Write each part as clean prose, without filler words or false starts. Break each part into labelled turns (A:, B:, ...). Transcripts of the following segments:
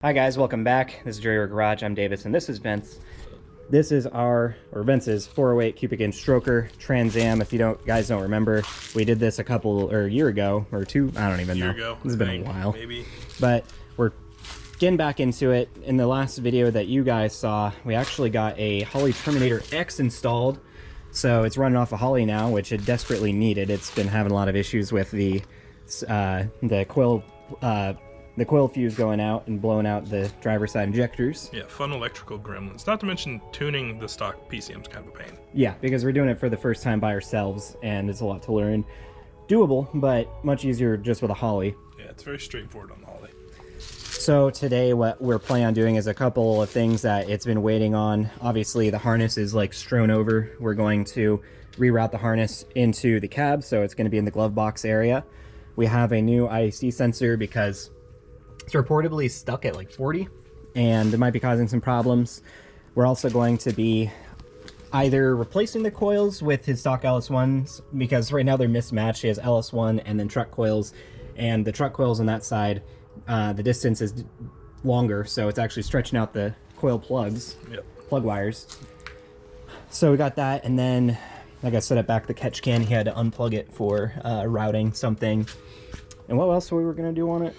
A: Hi guys, welcome back. This is Jerry Garage. I'm Davis, and this is Vince. This is Vince's 408 cubic inch stroker Trans Am. If you guys don't remember, we did this a year ago or two. I don't even know. It's been a while, maybe. But we're getting back into it. In the last video that you guys saw, we actually got a Holley Terminator X installed. So it's running off a Holley now, which it desperately needed. It's been having a lot of issues with the coil fuse going out and blowing out the driver's side injectors.
B: Yeah, fun electrical gremlins. Not to mention tuning the stock PCM's kind of a pain.
A: Yeah, because we're doing it for the first time by ourselves, and it's a lot to learn. Doable, but much easier just with a Holley.
B: Yeah, it's very straightforward on the Holley.
A: So today what we're planning on doing is a couple of things that it's been waiting on. Obviously the harness is like strewn over. We're going to reroute the harness into the cab, so it's going to be in the glove box area. We have a new IEC sensor because it's reportedly stuck at like 40 and it might be causing some problems. We're also going to be either replacing the coils with his stock LS1s, because right now they're mismatched. He has LS1 and then truck coils, and the truck coils on that side, the distance is longer, so it's actually stretching out the coil plugs.
B: Yep. Plug
A: wires. So we got that, and then like I set it back the catch can, he had to unplug it for routing something. And what else we were gonna do on it?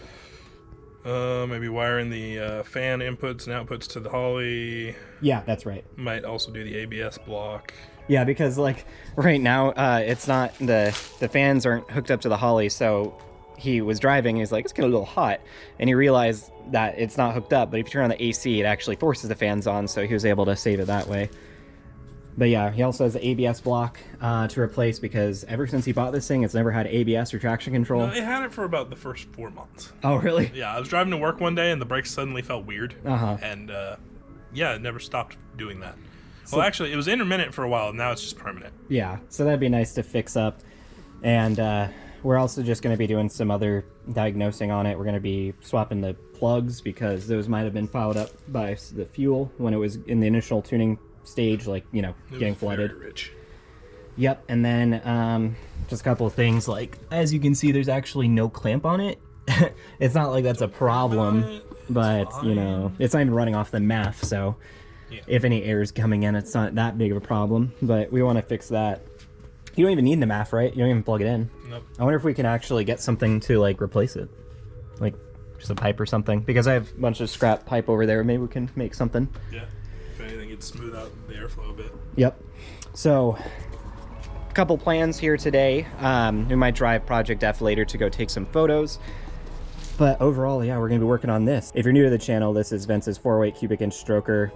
B: Maybe wiring the fan inputs and outputs to the Holley.
A: Yeah, that's right.
B: Might also do the ABS block.
A: Yeah, because like right now, it's not the fans aren't hooked up to the Holley, so he was driving and he's like, it's getting a little hot, and he realized that it's not hooked up. But if you turn on the AC, it actually forces the fans on, so he was able to save it that way. But yeah, he also has the ABS block to replace, because ever since he bought this thing, it's never had ABS or traction control.
B: No, it had it for about the first 4 months.
A: Oh, really?
B: Yeah, I was driving to work one day and the brakes suddenly felt weird. And yeah, it never stopped doing that. So, well, actually, it was intermittent for a while, and now it's just permanent.
A: Yeah, so that'd be nice to fix up. And we're also just going to be doing some other diagnosing on it. We're going to be swapping the plugs, because those might have been fouled up by the fuel when it was in the initial tuning stage, like, you know, getting flooded.
B: Very rich.
A: Yep. And then just a couple of things, like as you can see, there's actually no clamp on it. It's not like that's a problem, but you know, it's not even running off the MAF, so yeah, if any air is coming in, it's not that big of a problem. But we want to fix that. You don't even need the MAF, right? You don't even plug it in.
B: Nope.
A: I wonder if we can actually get something to like replace it, like just a pipe or something, because I have a bunch of scrap pipe over there. Maybe we can make something.
B: Yeah, if anything, it'd smooth out the airflow a bit.
A: Yep. So a couple plans here today. We might drive Project F later to go take some photos, but overall, yeah, we're gonna be working on this. If you're new to the channel, this is Vince's 408 cubic inch stroker.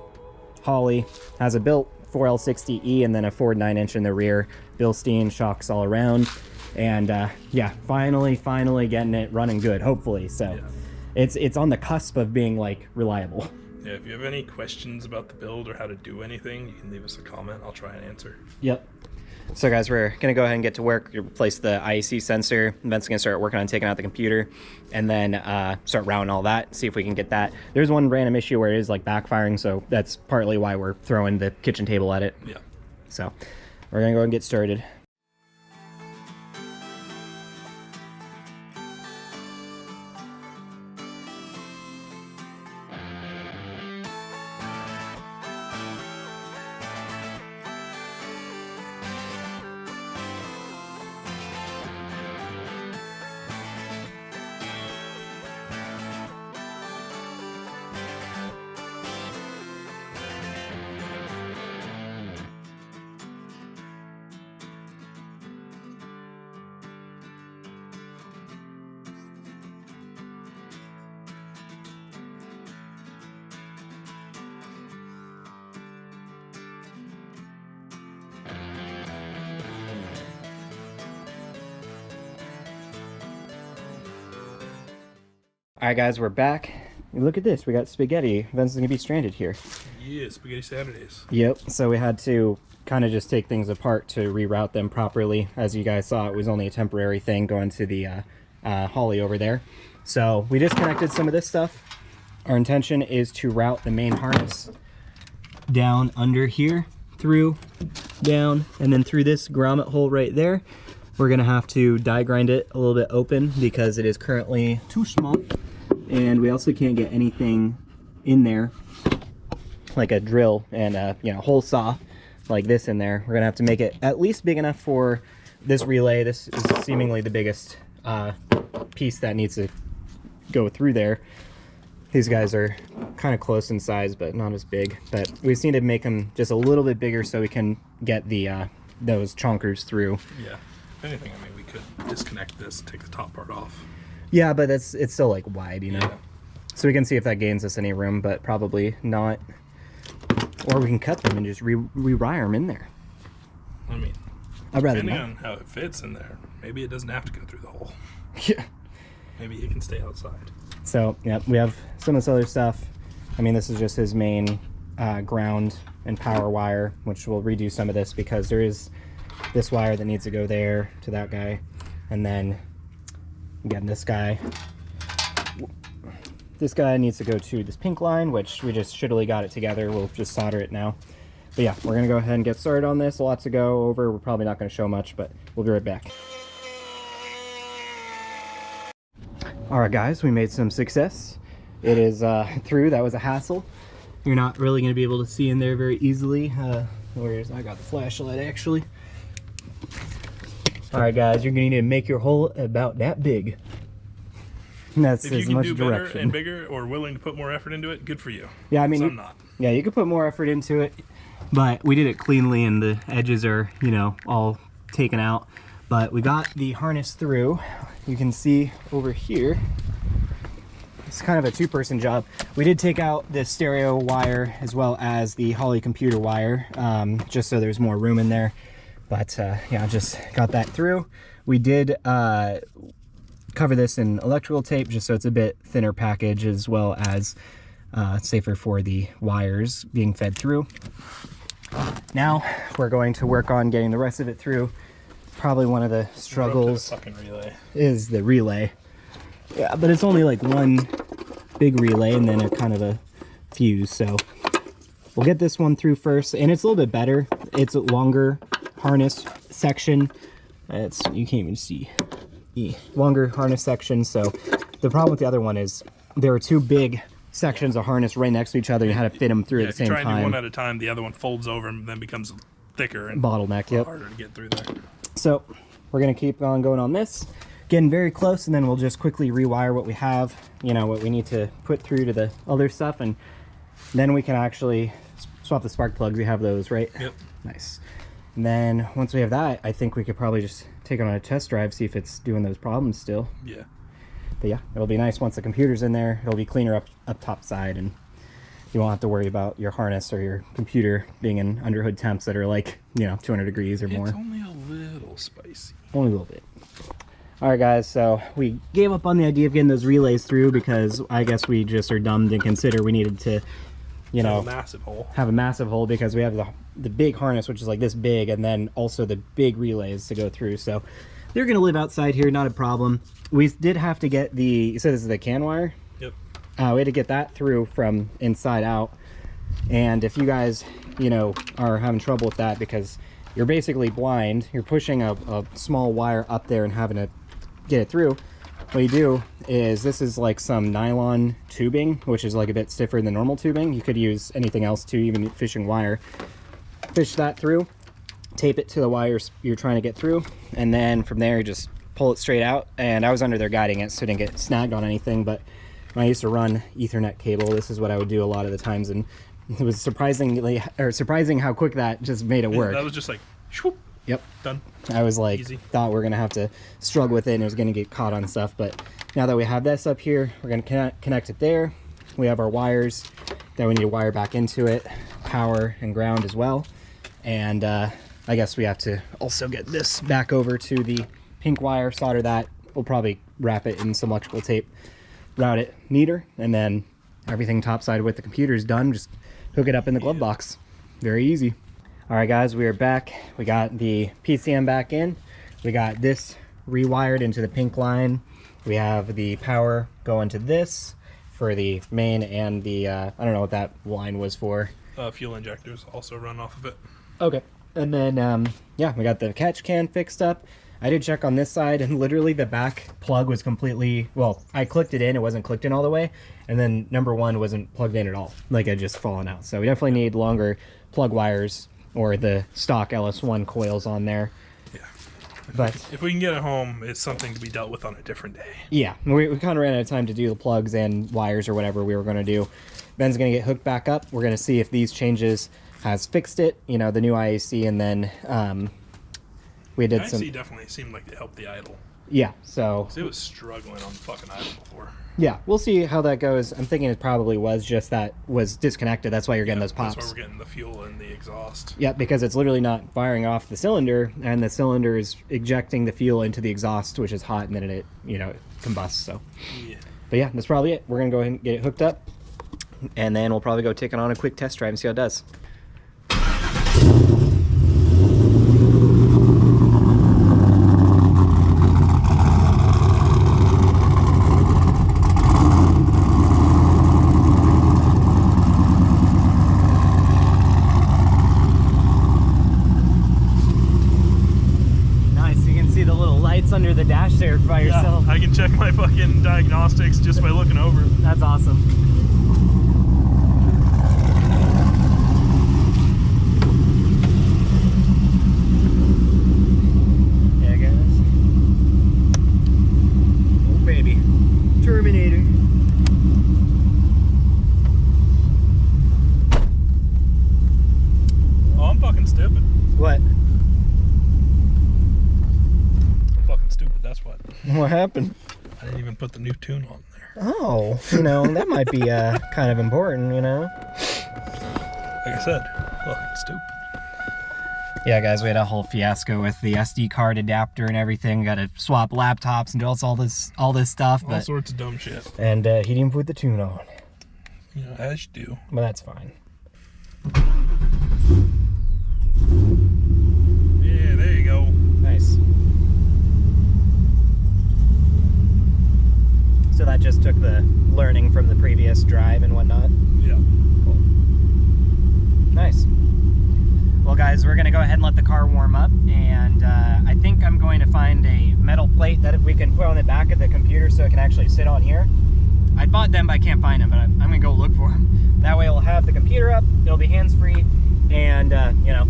A: Holley has a built 4L60E and then a Ford 9-inch in the rear. Bilstein shocks all around, and yeah, finally getting it running good, hopefully. So yeah, it's on the cusp of being like reliable.
B: Yeah, if you have any questions about the build or how to do anything, you can leave us a comment. I'll try and answer.
A: Yep. So guys, we're gonna go ahead and get to work. Replace the IEC sensor. Vince's gonna start working on taking out the computer, and then start routing all that, see if we can get that. There's one random issue where it is like backfiring, so that's partly why we're throwing the kitchen table at it.
B: Yeah.
A: So we're gonna go and get started. Alright guys, we're back. Look at this, we got spaghetti. Vince is gonna be stranded here.
B: Yeah, spaghetti Saturdays.
A: Yep, so we had to kind of just take things apart to reroute them properly. As you guys saw, it was only a temporary thing going to the Holley over there. So we disconnected some of this stuff. Our intention is to route the main harness down under here, through, down, and then through this grommet hole right there. We're gonna have to die grind it a little bit open because it is currently too small. and we also can't get anything in there, like a drill and a hole saw like this in there. We're gonna have to make it at least big enough for this relay. This is seemingly the biggest piece that needs to go through there. These guys are kind of close in size, but not as big. But we just need to make them just a little bit bigger so we can get the those chonkers through.
B: Yeah. If anything, I mean, we could disconnect this, take the top part off.
A: Yeah, but it's still like wide, you know.
B: Yeah.
A: So we can see if that gains us any room, but probably not. Or we can cut them and just rewire them in there.
B: I mean,
A: I'd rather
B: depending
A: not.
B: on how it fits in there, maybe it doesn't have to go through the hole.
A: Yeah.
B: Maybe it can stay outside.
A: So, yeah, we have some of this other stuff. I mean, this is just his main ground and power wire, which we'll redo some of this because there is this wire that needs to go there to that guy. And then, again, this guy needs to go to this pink line, which we just shittily got it together. We'll just solder it now. But yeah, we're gonna go ahead and get started on this. A lot to go over. We're probably not gonna show much, but we'll be right back. All right, guys, we made some success. It is through. That was a hassle. You're not really gonna be able to see in there very easily. I got the flashlight actually. All right, guys, you're gonna need to make your hole about that big. And that's
B: if
A: as
B: you can
A: much
B: do
A: direction.
B: better and bigger, or willing to put more effort into it, good for you.
A: Yeah, I mean,
B: I'm not.
A: Yeah, you could put more effort into it, but we did it cleanly, and the edges are, all taken out. But we got the harness through. You can see over here. It's kind of a two-person job. We did take out the stereo wire as well as the Holley computer wire, just so there's more room in there. But yeah, just got that through. We did cover this in electrical tape just so it's a bit thinner package, as well as safer for the wires being fed through. Now we're going to work on getting the rest of it through. Probably one of the struggles is the relay. Yeah, but it's only like one big relay and then a kind of a fuse. So we'll get this one through first, and it's a little bit better. It's a longer harness section. You can't even see. Longer harness section. So the problem with the other one is there are two big sections of harness right next to each other. You had to fit them through at the same time.
B: If you try and do one at a time, the other one folds over and then becomes thicker and
A: bottleneck. Yep.
B: Harder to get through there.
A: So we're gonna keep on going on this, getting very close, and then we'll just quickly rewire what we have. What we need to put through to the other stuff, and then we can actually swap the spark plugs. We have those, right?
B: Yep.
A: Nice. And then once we have that, I think we could probably just take it on a test drive, see if it's doing those problems still.
B: Yeah.
A: But yeah, it'll be nice once the computer's in there. It'll be cleaner up top side, and you won't have to worry about your harness or your computer being in underhood temps that are like 200 degrees or more.
B: It's only a little spicy.
A: Only a little bit. All right, guys, so we gave up on the idea of getting those relays through because I guess we just are dumb to consider we needed to
B: have a massive hole
A: because we have the big harness, which is like this big, and then also the big relays to go through. So they're gonna live outside here, not a problem. We did have to get you said this is the CAN wire?
B: Yep.
A: We had to get that through from inside out. And if you guys are having trouble with that because you're basically blind, you're pushing a small wire up there and having to get it through, what you do is, this is like some nylon tubing, which is like a bit stiffer than normal tubing. You could use anything else too, even fishing wire. Fish that through, tape it to the wires you're trying to get through, and then from there just pull it straight out. And I was under there guiding it, so it didn't get snagged on anything. But when I used to run Ethernet cable, this is what I would do a lot of the times, and it was surprising how quick that just made it work.
B: That was just like, whoop.
A: Yep.
B: Done.
A: I was like,
B: Easy.
A: Thought we are gonna have to struggle with it and it was gonna get caught on stuff, but now that we have this up here, we're gonna connect it there. We have our wires that we need to wire back into it, power and ground as well. And I guess we have to also get this back over to the pink wire, solder that. We'll probably wrap it in some electrical tape, route it neater, and then everything topside with the computer is done. Just hook it up in the glove box. Very easy. All right, guys, we are back. We got the PCM back in. We got this rewired into the pink line. We have the power going to this for the main, and the I don't know what that line was for.
B: Fuel injectors also run off of it.
A: Okay. And then yeah, we got the catch can fixed up. I did check on this side, and literally the back plug was completely, well, I clicked it in, it wasn't clicked in all the way, and then number 1 wasn't plugged in at all. Like, it had just fallen out. So we definitely need longer plug wires or the stock LS1 coils on there.
B: Yeah.
A: But
B: if we can get it home, it's something to be dealt with on a different day.
A: Yeah, we kind of ran out of time to do the plugs and wires or whatever we were going to do. Ben's going to get hooked back up. We're going to see if these changes has fixed it, you know, the new IAC, and then we did some...
B: IAC definitely seemed like it helped the idle.
A: Yeah, so...
B: It was struggling on the fucking idle before.
A: Yeah, we'll see how that goes. I'm thinking it probably was just that was disconnected. That's why you're getting those pops.
B: That's why we're getting the fuel and the exhaust.
A: Yeah, because it's literally not firing off the cylinder, and the cylinder is ejecting the fuel into the exhaust, which is hot, and then it, you know, combusts, so...
B: Yeah.
A: But yeah, that's probably it. We're going to go ahead and get it hooked up, and then we'll probably go take it on a quick test drive and see how it does. Under the dash there by yourself.
B: Yeah, I can check my fucking diagnostics just by looking over.
A: That's awesome. Yeah, guys. Oh, baby. Terminator.
B: Oh, I'm fucking stupid.
A: What?
B: Stupid, that's what.
A: What happened?
B: I didn't even put the new tune on there.
A: Oh, you know, that might be kind of important, you know?
B: Like I said, fucking stupid.
A: Yeah, guys, we had a whole fiasco with the SD card adapter and everything. Got to swap laptops and do all this stuff.
B: All sorts of dumb shit.
A: And he didn't put the tune on.
B: You know, as you do.
A: But that's fine.
B: Yeah, there you go.
A: Nice. So that just took the learning from the previous drive and whatnot?
B: Yeah.
A: Cool. Nice. Well, guys, we're going to go ahead and let the car warm up, and I think I'm going to find a metal plate that we can put on the back of the computer so it can actually sit on here. I bought them, but I can't find them, but I'm going to go look for them. That way we'll have the computer up, it'll be hands-free, and, you know,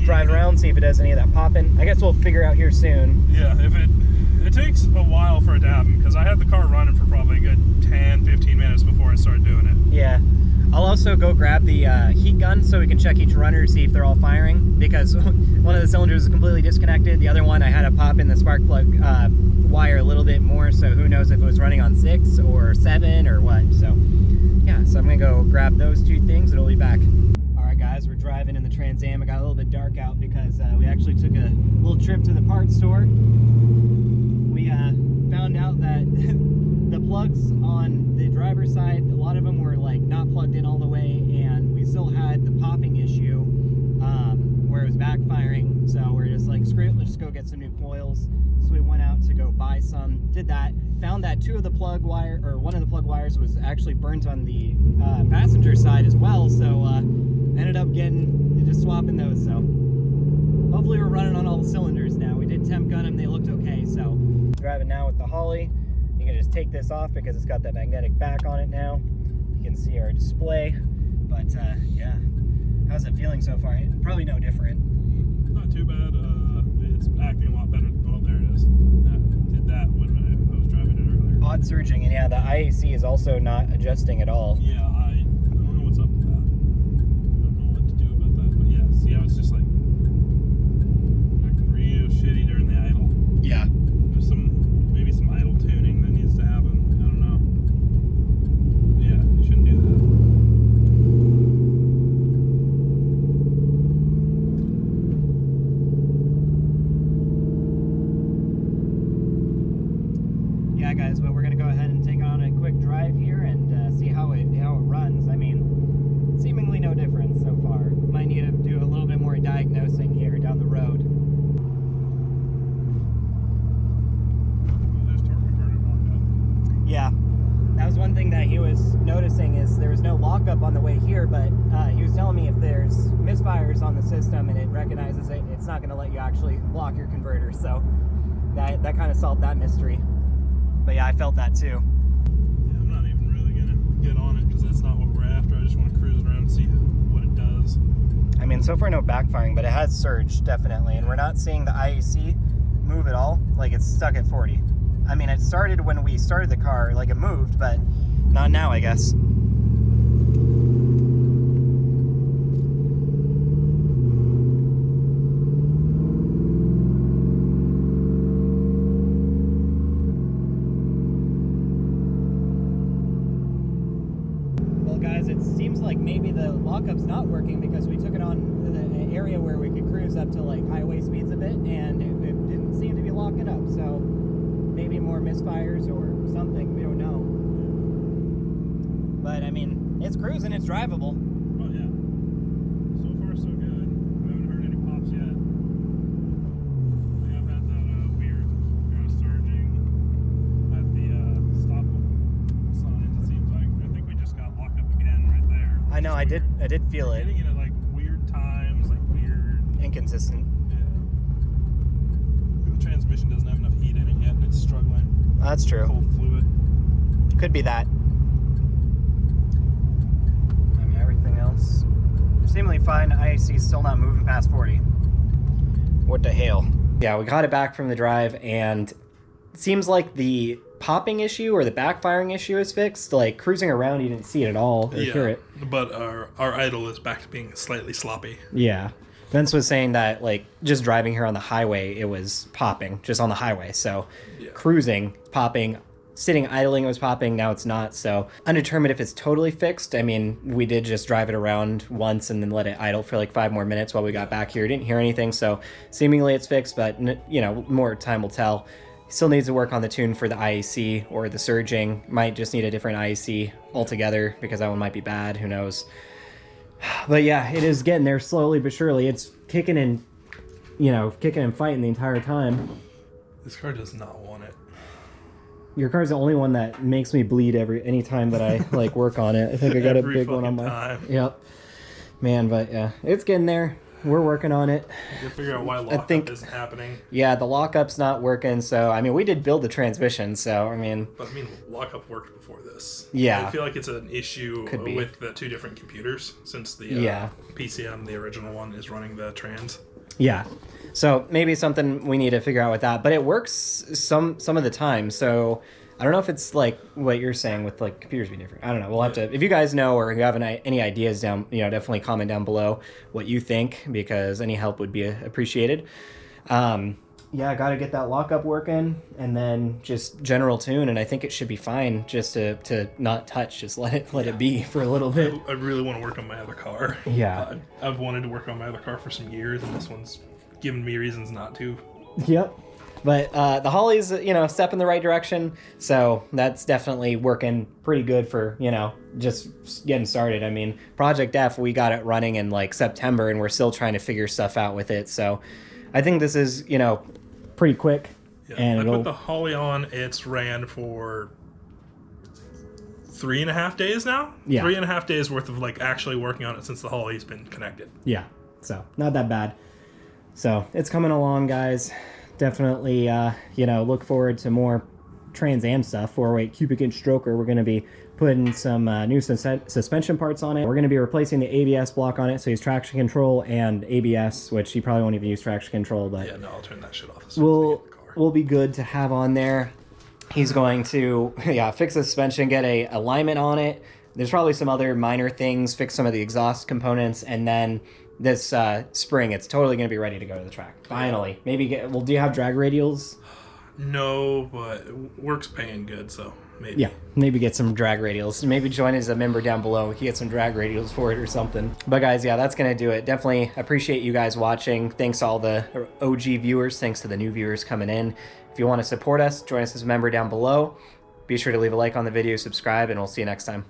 A: drive around, see if it does any of that popping. I guess we'll figure out here soon.
B: Yeah, if it takes a while for it to happen, because I had the car running for probably a good 10-15 minutes before I started doing it.
A: Yeah. I'll also go grab the heat gun so we can check each runner to see if they're all firing, because one of the cylinders is completely disconnected. The other one, I had to pop in the spark plug wire a little bit more, so who knows if it was running on 6 or 7 or what. So, yeah, so I'm going to go grab those two things and we'll be back. Alright guys, we're driving in the Trans Am. It got a little bit dark out because we actually took a little trip to the parts store. We found out that the plugs on the driver's side, a lot of them were like not plugged in all the way, and we still had the popping issue where it was backfiring. So we're just like, screw it, let's just go get some new coils. So we went out to go buy some, did that, found that one of the plug wires was actually burnt on the passenger side as well. So ended up just swapping those. So hopefully we're running on all the cylinders now. We did temp gun them, they looked okay. So driving now with the Holley. You can just take this off because it's got that magnetic back on it now. You can see our display, but yeah, how's it feeling so far? Probably no different.
B: Not too bad. It's acting a lot better. Oh, there it is. Did that when I was driving it earlier.
A: Odd surging, and yeah, the IAC is also not adjusting at all.
B: Yeah, I don't know what's up with that. I don't know what to do about that, but yeah, see how it's just like acting real shitty during the idle.
A: Yeah.
B: There's maybe some idle tuning that needs to happen. I don't know. Yeah, you shouldn't do that.
A: Yeah, guys, but we're gonna go ahead and take on a quick drive here and see how it runs. I mean, seemingly no difference so far. Might need to do a little bit more diagnosing here down the road. Yeah, that was one thing that he was noticing, is there was no lockup on the way here, but he was telling me if there's misfires on the system and it recognizes it, it's not going to let you actually lock your converter. So that kind of solved that mystery. But yeah, I felt that too.
B: Yeah, I'm not even really gonna get on it because that's not what we're after. I just want to cruise around and see what it does.
A: I mean, so far no backfiring, but it has surged definitely, and we're not seeing the IAC move at all. Like, it's stuck at 40. I mean, it started when we started the car, like it moved, but not now, I guess. Guys, it seems like maybe the lockup's not working because we took it on the area where we could cruise up to like highway speeds a bit, and it didn't seem to be locking up. So maybe more misfires or something, we don't know. But I mean, it's cruising, it's drivable.
B: Oh yeah, so far so good. We haven't heard any pops yet. We have had that weird surging at the stop signs. It seems like I think we just got locked up again right there.
A: I know, I did feel it.
B: Hitting it at like weird times, like weird,
A: inconsistent.
B: Yeah. The transmission doesn't have enough heat in it yet, and it's struggling.
A: That's true.
B: Cold fluid.
A: Could be that. I mean, everything else seemingly fine. IAC is still not moving past 40. What the hell? Yeah, we got it back from the drive, and it seems like the popping issue or the backfiring issue is fixed. Like, cruising around, you didn't see it at all or hear it.
B: But our idle is back to being slightly sloppy.
A: Yeah. Vince was saying that, like, just driving here on the highway, it was popping just on the highway. So
B: yeah.
A: Cruising, popping, sitting idling, it was popping. Now it's not. So undetermined if it's totally fixed. I mean, we did just drive it around once and then let it idle for like 5 more minutes while we got back here. Didn't hear anything. So seemingly it's fixed, but, you know, more time will tell. Still needs to work on the tune for the IAC or the surging. Might just need a different IAC altogether because that one might be bad. Who knows? But yeah, it is getting there slowly but surely. It's kicking and, you know, kicking and fighting the entire time.
B: This car does not want it.
A: Your car's the only one that makes me bleed any time that I like work on it. I think I got a big one on my
B: time.
A: Yep. Man, but yeah, it's getting there. We're working on it.
B: You'll figure out why lockup isn't happening.
A: Yeah, the lockup's not working. So I mean, we did build the transmission. So I mean,
B: but I mean, lockup worked before this.
A: Yeah,
B: I feel like it's an issue with the 2 different computers since the PCM, the original one, is running the trans.
A: Yeah, so maybe something we need to figure out with that. But it works some of the time. So I don't know if it's like what you're saying with like computers being different. I don't know. We'll have to, if you guys know or you have any ideas down, you know, definitely comment down below what you think, because any help would be appreciated. Yeah, I got to get that lockup working and then just general tune, and I think it should be fine just to not touch, just let it be for a little bit.
B: I really want to work on my other car.
A: Yeah.
B: I've wanted to work on my other car for some years, and this one's given me reasons not to.
A: Yep. But the Holley's, you know, step in the right direction, so that's definitely working pretty good for, you know, just getting started. I mean, Project F, we got it running in like September, and we're still trying to figure stuff out with it. So I think this is, you know, pretty quick.
B: Yeah,
A: and
B: I put the Holley on. It's ran for 3.5 days now.
A: Yeah,
B: 3.5 days worth of like actually working on it since the Holley's been connected.
A: Yeah, so not that bad. So it's coming along, guys. Definitely, you know, look forward to more Trans Am stuff. 408 cubic inch stroker. We're going to be putting some new suspension parts on it. We're going to be replacing the ABS block on it, so he's traction control and ABS, which he probably won't even use traction control. But
B: yeah, no, I'll turn that shit off.
A: We'll be good to have on there. He's going to fix the suspension, get a alignment on it. There's probably some other minor things, fix some of the exhaust components, and then this spring, it's totally going to be ready to go to the track. Finally. Maybe do you have drag radials?
B: No, but work's paying good, so maybe.
A: Yeah, maybe get some drag radials. Maybe join as a member down below. We can get some drag radials for it or something. But guys, yeah, that's going to do it. Definitely appreciate you guys watching. Thanks to all the OG viewers. Thanks to the new viewers coming in. If you want to support us, join us as a member down below. Be sure to leave a like on the video, subscribe, and we'll see you next time.